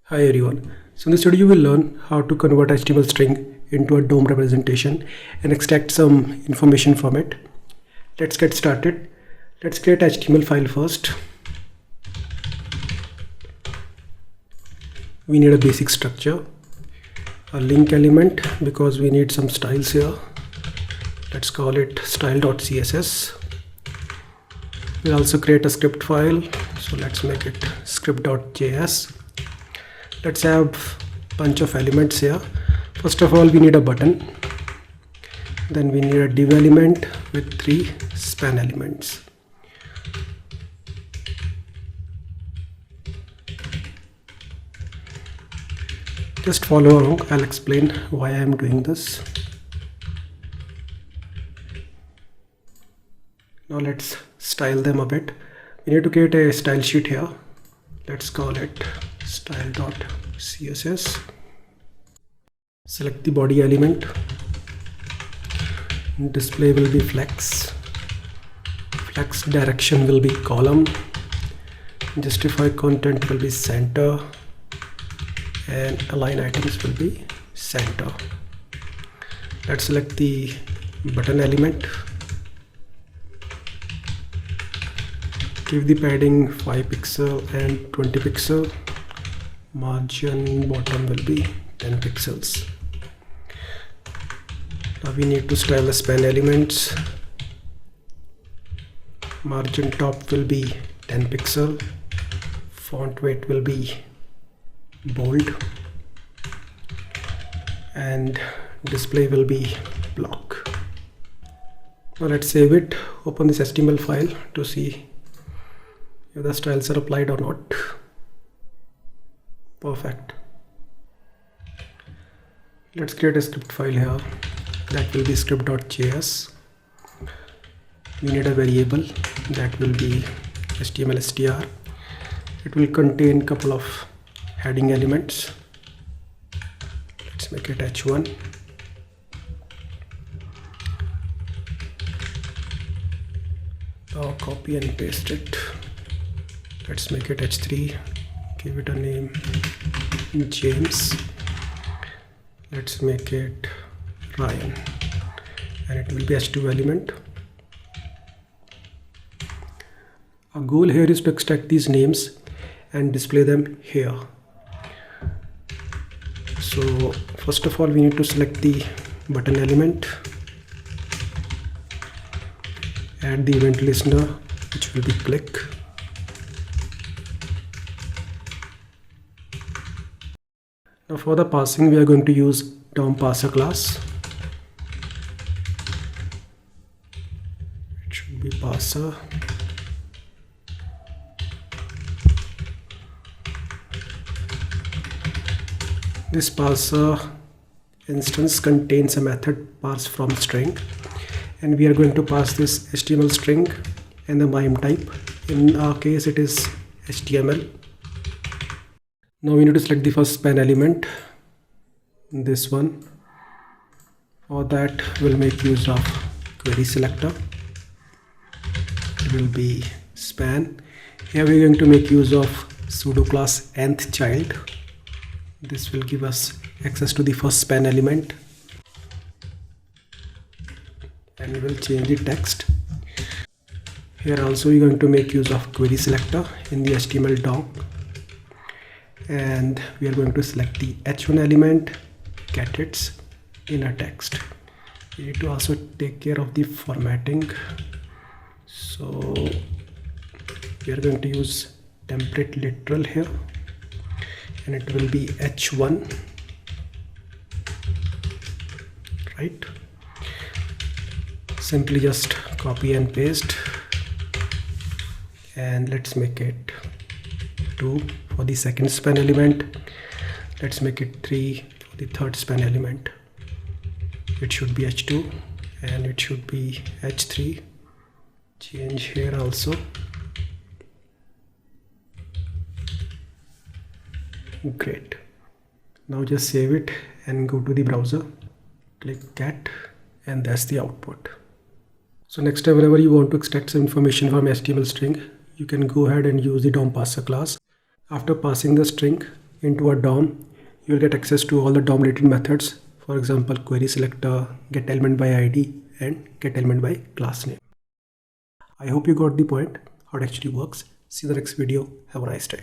Hi everyone. So in this video you will learn how to convert HTML string into a DOM representation and extract some information from it. Let's get started. Let's create a HTML file first. We need a basic structure, a link element because we need some styles here. Let's call it style.css. We'll also create a script file, so let's make it script.js. Let's have a bunch of elements here. First of all, we need a button. Then we need a div element with 3 span elements. Just follow along. I'll explain why I am doing this. Now let's style them a bit. We need to create a style sheet here. Let's call it style.css. Select the body element. Display will be flex. Flex direction will be column. Justify content will be center. And align items will be center. Let's select the button element. Give the padding 5 pixel and 20 pixel. Margin bottom will be 10 pixels. Now we need to style the span elements. Margin top will be 10 pixel. Font weight will be bold. And display will be block. Now let's save it. Open this HTML file to see if the styles are applied or not. Perfect. Let's create a script file here. That will be script.js. We need a variable that will be HTML_str. It will contain a couple of heading elements. Let's make it h1. Now copy and paste it. Let's make it h3. Give it a name James. Let's make it Ryan, and it will be h2 element. Our goal here is to extract these names and display them here. So first of all, we need to select the button element, add the event listener, which will be click. Now for the parsing, we are going to use DOMParser class. It should be parser. This parser instance contains a method parse from string, and we are going to parse this HTML string and the MIME type. In our case, it is HTML. Now we need to select the first span element, this one. For that, we'll make use of query selector. It will be span. Here we're going to make use of pseudo class nth child. This will give us access to the first span element, and we will change the text. Here also we're going to make use of query selector in the HTML doc. And we are going to select the h1 element, get its inner text. We need to also take care of the formatting, so we are going to use template literal here, and it will be h1, right? Simply just copy and paste, and let's make it 2 for the second span element. Let's make it 3 for the third span element. It should be h2 and it should be h3. Change here also. Great. Now just save it and go to the browser. Click get, and that's the output. So next time, whenever you want to extract some information from HTML string, you can go ahead and use the DOMParser class. After passing the string, into a DOM, you'll get access to all the DOM related methods. For example, query selector, get element by ID, and get element by class name. I hope you got the point, how it actually works. See you in the next video. Have a nice day.